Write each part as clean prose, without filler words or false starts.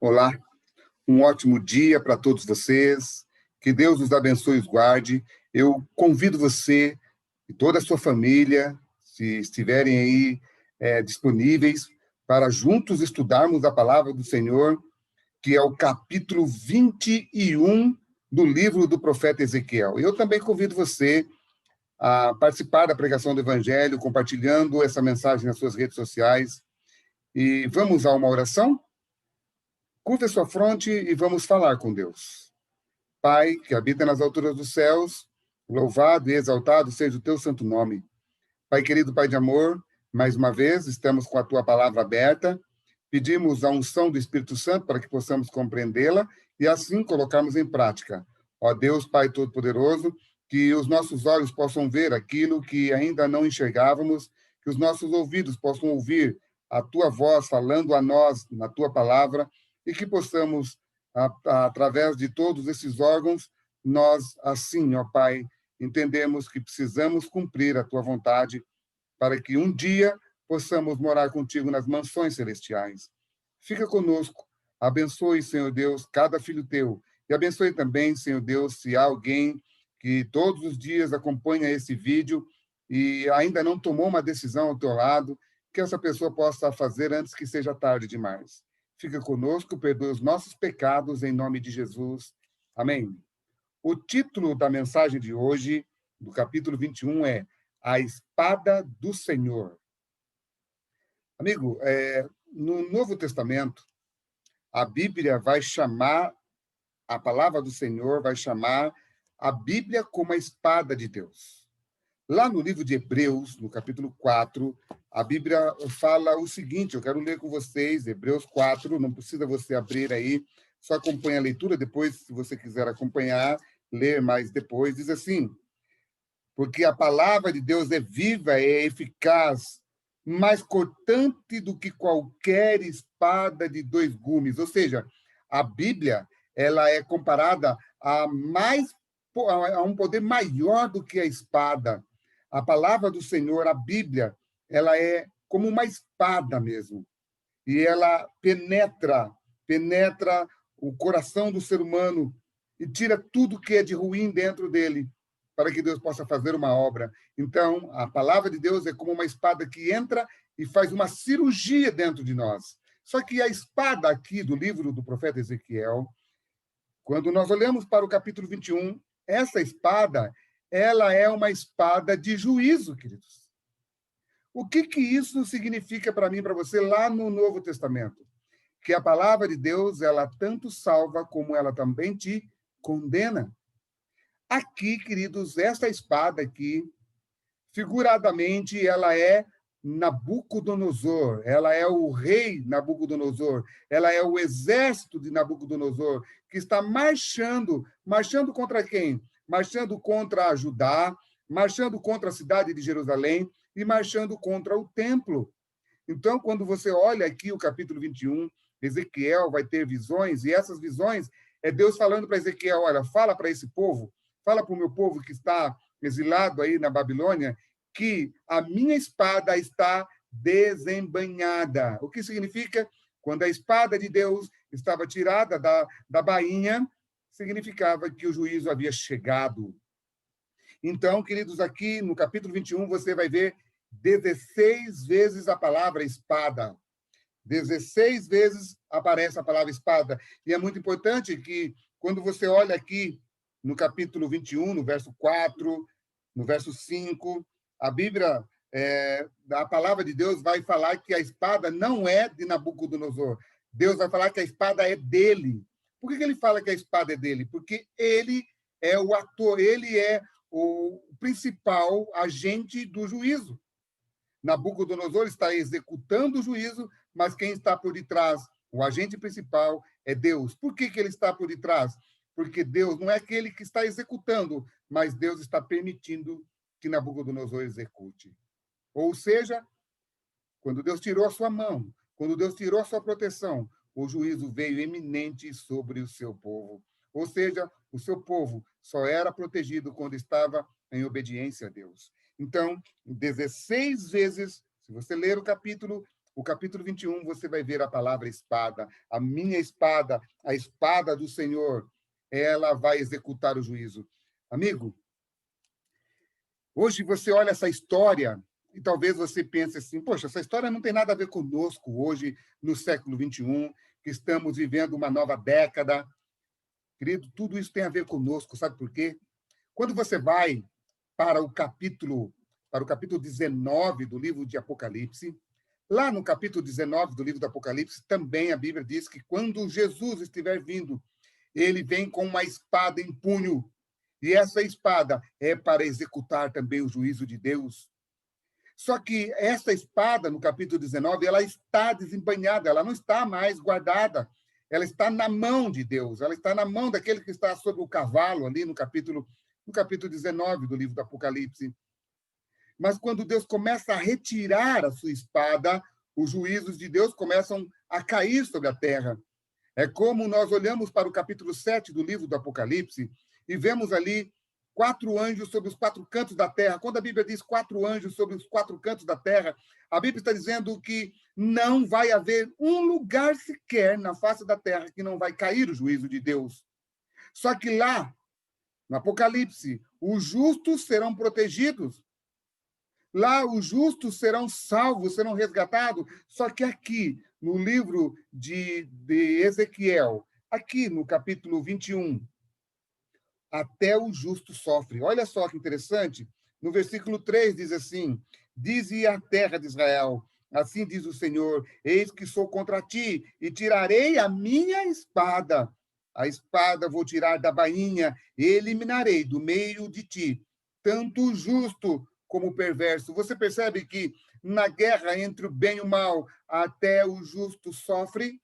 Olá, um ótimo dia para todos vocês. Que Deus os abençoe e os guarde. Eu convido você e toda a sua família, se estiverem aí disponíveis, para juntos estudarmos a palavra do Senhor, que é o capítulo 21 do livro do profeta Ezequiel. Eu também convido você a participar da pregação do Evangelho, compartilhando essa mensagem nas suas redes sociais. E vamos a uma oração? Curva a sua fronte e vamos falar com Deus. Pai, que habita nas alturas dos céus, louvado e exaltado seja o teu santo nome. Pai querido, Pai de amor, mais uma vez estamos com a tua palavra aberta, pedimos a unção do Espírito Santo para que possamos compreendê-la e assim colocarmos em prática. Ó Deus, Pai Todo-Poderoso, que os nossos olhos possam ver aquilo que ainda não enxergávamos, que os nossos ouvidos possam ouvir a tua voz falando a nós na tua palavra e que possamos, através de todos esses órgãos, nós, assim, ó Pai, entendemos que precisamos cumprir a tua vontade para que um dia possamos morar contigo nas mansões celestiais. Fica conosco, abençoe, Senhor Deus, cada filho teu, e abençoe também, Senhor Deus, se há alguém que todos os dias acompanha esse vídeo e ainda não tomou uma decisão ao teu lado, que essa pessoa possa fazer antes que seja tarde demais. Fica conosco, perdoa os nossos pecados, em nome de Jesus. Amém. O título da mensagem de hoje, do capítulo 21, é A Espada do Senhor. Amigo, no Novo Testamento, a Bíblia vai chamar, a palavra do Senhor vai chamar a Bíblia como a espada de Deus. Lá no livro de Hebreus, no capítulo 4, a Bíblia fala o seguinte, eu quero ler com vocês, Hebreus 4, não precisa você abrir aí, só acompanha a leitura, depois, se você quiser acompanhar, ler mais depois, diz assim: porque a palavra de Deus é viva, é eficaz, mais cortante do que qualquer espada de dois gumes. Ou seja, a Bíblia, ela é comparada a um poder maior do que a espada. A palavra do Senhor, a Bíblia, ela é como uma espada mesmo. E ela penetra o coração do ser humano e tira tudo que é de ruim dentro dele, para que Deus possa fazer uma obra. Então, a palavra de Deus é como uma espada que entra e faz uma cirurgia dentro de nós. Só que a espada aqui do livro do profeta Ezequiel, quando nós olhamos para o capítulo 21, essa espada, ela é uma espada de juízo, queridos. O que isso significa para mim e para você lá no Novo Testamento? Que a palavra de Deus, ela tanto salva como ela também te condena. Aqui, queridos, esta espada aqui, figuradamente, ela é Nabucodonosor, ela é o rei Nabucodonosor, ela é o exército de Nabucodonosor, que está marchando contra quem? Marchando contra Judá, marchando contra a cidade de Jerusalém e marchando contra o templo. Então, quando você olha aqui o capítulo 21, Ezequiel vai ter visões, e essas visões é Deus falando para Ezequiel, olha, fala para esse povo, fala para o meu povo que está exilado aí na Babilônia, que a minha espada está desembainhada. O que significa? Quando a espada de Deus estava tirada da bainha, significava que o juízo havia chegado. Então, queridos, aqui no capítulo 21, você vai ver 16 vezes a palavra espada. 16 vezes aparece a palavra espada. E é muito importante que, quando você olha aqui no capítulo 21, no verso 4, no verso 5, a Bíblia, a palavra de Deus vai falar que a espada não é de Nabucodonosor. Deus vai falar que a espada é dele. Por que ele fala que a espada é dele? Porque ele é o ator, ele é o principal agente do juízo. Nabucodonosor está executando o juízo, mas quem está por detrás, o agente principal, é Deus. Por que ele está por detrás? Porque Deus não é aquele que está executando, mas Deus está permitindo que Nabucodonosor execute. Ou seja, quando Deus tirou a sua mão, quando Deus tirou a sua proteção, o juízo veio eminente sobre o seu povo. Ou seja, o seu povo só era protegido quando estava em obediência a Deus. Então, 16 vezes, se você ler o capítulo, o capítulo 21, você vai ver a palavra espada. A minha espada, a espada do Senhor, ela vai executar o juízo. Amigo, hoje você olha essa história e talvez você pense assim, poxa, essa história não tem nada a ver conosco hoje, no século 21, que estamos vivendo uma nova década. Querido, tudo isso tem a ver conosco, sabe por quê? Quando você vai para o capítulo 19 do livro de Apocalipse, lá no capítulo 19 do livro do Apocalipse, também a Bíblia diz que quando Jesus estiver vindo, ele vem com uma espada em punho, e essa espada é para executar também o juízo de Deus. Só que essa espada, no capítulo 19, ela está desembainhada, ela não está mais guardada, ela está na mão de Deus, ela está na mão daquele que está sobre o cavalo, ali no capítulo 19 do livro do Apocalipse. Mas quando Deus começa a retirar a sua espada, os juízos de Deus começam a cair sobre a terra. É como nós olhamos para o capítulo 7 do livro do Apocalipse e vemos ali 4 anjos sobre os 4 cantos da terra. Quando a Bíblia diz 4 anjos sobre os 4 cantos da terra, a Bíblia está dizendo que não vai haver um lugar sequer na face da terra que não vai cair o juízo de Deus. Só que lá, no Apocalipse, os justos serão protegidos. Lá os justos serão salvos, serão resgatados. Só que aqui, no livro de Ezequiel, aqui no capítulo 21, até o justo sofre. Olha só que interessante. No versículo 3 diz assim: dize a terra de Israel, assim diz o Senhor, eis que sou contra ti, e tirarei a minha espada. A espada vou tirar da bainha, e eliminarei do meio de ti, tanto o justo como o perverso. Você percebe que na guerra entre o bem e o mal, até o justo sofre?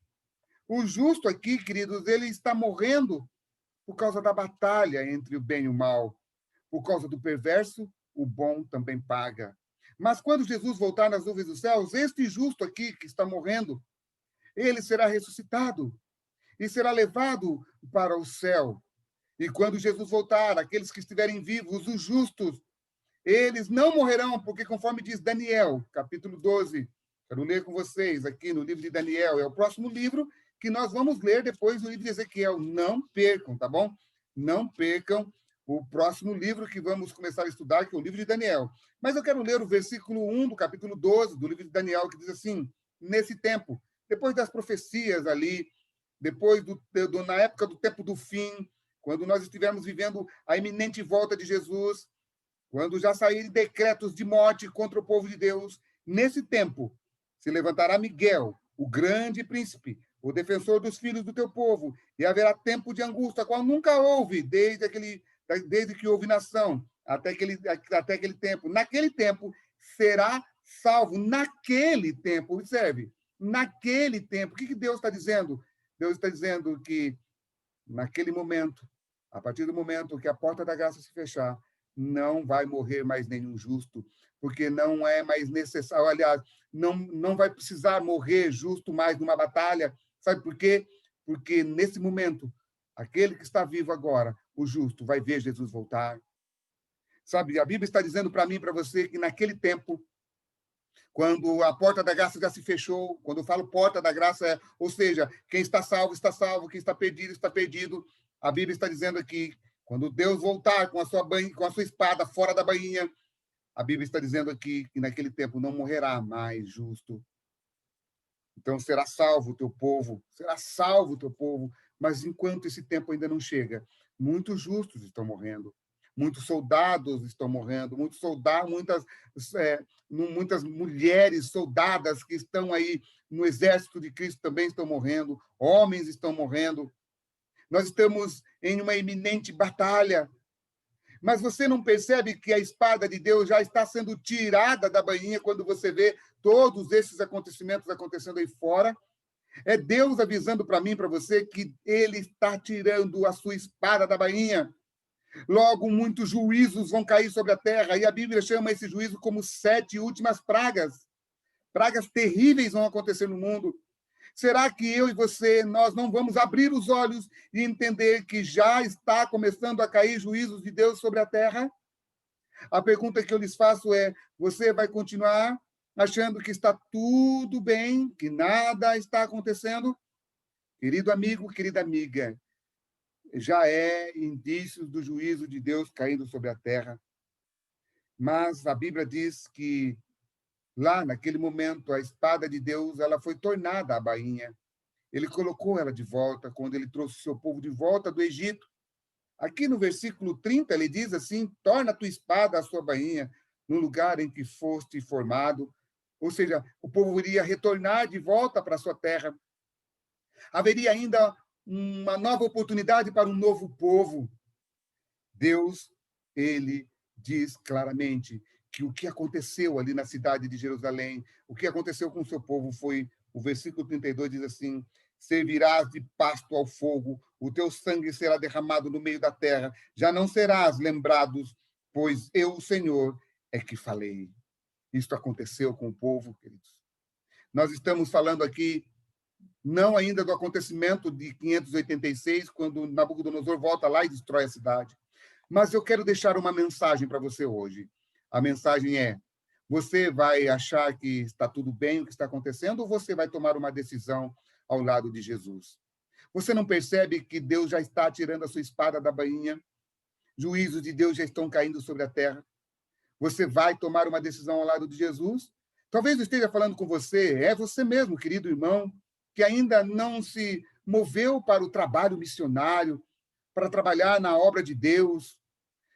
O justo aqui, queridos, ele está morrendo por causa da batalha entre o bem e o mal. Por causa do perverso, o bom também paga. Mas quando Jesus voltar nas nuvens dos céus, este justo aqui que está morrendo, ele será ressuscitado e será levado para o céu. E quando Jesus voltar, aqueles que estiverem vivos, os justos, eles não morrerão, porque conforme diz Daniel, capítulo 12, quero ler com vocês aqui no livro de Daniel, é o próximo livro que nós vamos ler depois do livro de Ezequiel. Não percam, tá bom? Não percam o próximo livro que vamos começar a estudar, que é o livro de Daniel. Mas eu quero ler o versículo 1 do capítulo 12 do livro de Daniel, que diz assim: nesse tempo, depois das profecias ali, depois na época do tempo do fim, quando nós estivermos vivendo a iminente volta de Jesus, quando já saírem decretos de morte contra o povo de Deus, nesse tempo se levantará Miguel, o grande príncipe, o defensor dos filhos do teu povo, e haverá tempo de angústia, qual nunca houve, desde que houve nação, até aquele tempo. Naquele tempo será salvo. Naquele tempo, observe, naquele tempo. O que Deus está dizendo? Deus está dizendo que naquele momento, a partir do momento que a porta da graça se fechar, não vai morrer mais nenhum justo, porque não é mais necessário, aliás, não vai precisar morrer justo mais numa batalha. Sabe por quê? Porque nesse momento, aquele que está vivo agora, o justo, vai ver Jesus voltar. Sabe, a Bíblia está dizendo para mim e para você que naquele tempo, quando a porta da graça já se fechou, quando eu falo porta da graça, ou seja, quem está salvo, quem está perdido. A Bíblia está dizendo aqui, quando Deus voltar com a sua espada fora da bainha, a Bíblia está dizendo aqui que naquele tempo não morrerá mais justo. Então será salvo o teu povo, mas enquanto esse tempo ainda não chega, muitos justos estão morrendo. Muitos soldados estão morrendo, muitas mulheres soldadas que estão aí no exército de Cristo também estão morrendo, homens estão morrendo. Nós estamos em uma iminente batalha. Mas você não percebe que a espada de Deus já está sendo tirada da bainha quando você vê todos esses acontecimentos acontecendo aí fora? É Deus avisando para mim, para você, que ele está tirando a sua espada da bainha. Logo, muitos juízos vão cair sobre a terra, e a Bíblia chama esse juízo como 7 últimas pragas. Pragas terríveis vão acontecer no mundo. Será que eu e você, nós não vamos abrir os olhos e entender que já está começando a cair juízos de Deus sobre a terra? A pergunta que eu lhes faço é: você vai continuar achando que está tudo bem, que nada está acontecendo, querido amigo, querida amiga, já é indício do juízo de Deus caindo sobre a terra. Mas a Bíblia diz que lá, naquele momento, a espada de Deus, ela foi tornada a bainha. Ele colocou ela de volta quando ele trouxe o seu povo de volta do Egito. Aqui no versículo 30, ele diz assim: torna a tua espada a sua bainha no lugar em que foste formado. Ou seja, o povo iria retornar de volta para a sua terra. Haveria ainda uma nova oportunidade para um novo povo. Deus, ele diz claramente que o que aconteceu ali na cidade de Jerusalém, o que aconteceu com o seu povo foi, o versículo 32 diz assim: servirás de pasto ao fogo, o teu sangue será derramado no meio da terra, já não serás lembrados, pois eu, o Senhor, é que falei. Isto aconteceu com o povo, queridos. Nós estamos falando aqui não ainda do acontecimento de 586, quando Nabucodonosor volta lá e destrói a cidade. Mas eu quero deixar uma mensagem para você hoje. A mensagem é: você vai achar que está tudo bem o que está acontecendo ou você vai tomar uma decisão ao lado de Jesus? Você não percebe que Deus já está tirando a sua espada da bainha? Juízos de Deus já estão caindo sobre a terra? Você vai tomar uma decisão ao lado de Jesus? Talvez eu esteja falando com você, é você mesmo, querido irmão, que ainda não se moveu para o trabalho missionário, para trabalhar na obra de Deus.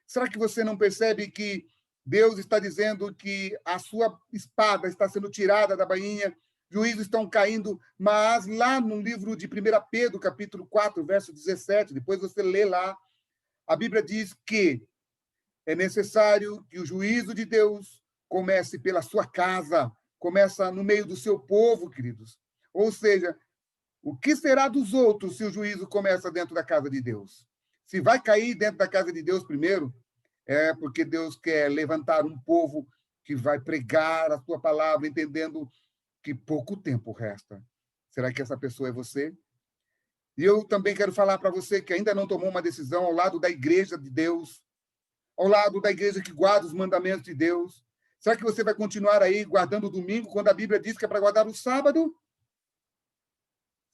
Será que você não percebe que Deus está dizendo que a sua espada está sendo tirada da bainha, juízos estão caindo, mas lá no livro de 1 Pedro, capítulo 4, verso 17, depois você lê lá, a Bíblia diz que é necessário que o juízo de Deus comece pela sua casa, começa no meio do seu povo, queridos. Ou seja, o que será dos outros se o juízo começa dentro da casa de Deus? Se vai cair dentro da casa de Deus primeiro, é porque Deus quer levantar um povo que vai pregar a sua palavra, entendendo que pouco tempo resta. Será que essa pessoa é você? E eu também quero falar para você que ainda não tomou uma decisão ao lado da igreja de Deus, ao lado da igreja que guarda os mandamentos de Deus. Será que você vai continuar aí guardando o domingo quando a Bíblia diz que é para guardar o sábado?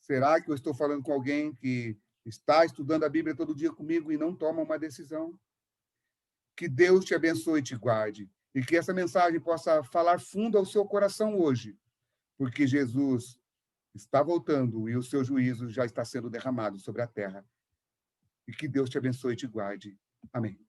Será que eu estou falando com alguém que está estudando a Bíblia todo dia comigo e não toma uma decisão? Que Deus te abençoe e te guarde. E que essa mensagem possa falar fundo ao seu coração hoje, porque Jesus está voltando e o seu juízo já está sendo derramado sobre a terra. E que Deus te abençoe e te guarde. Amém.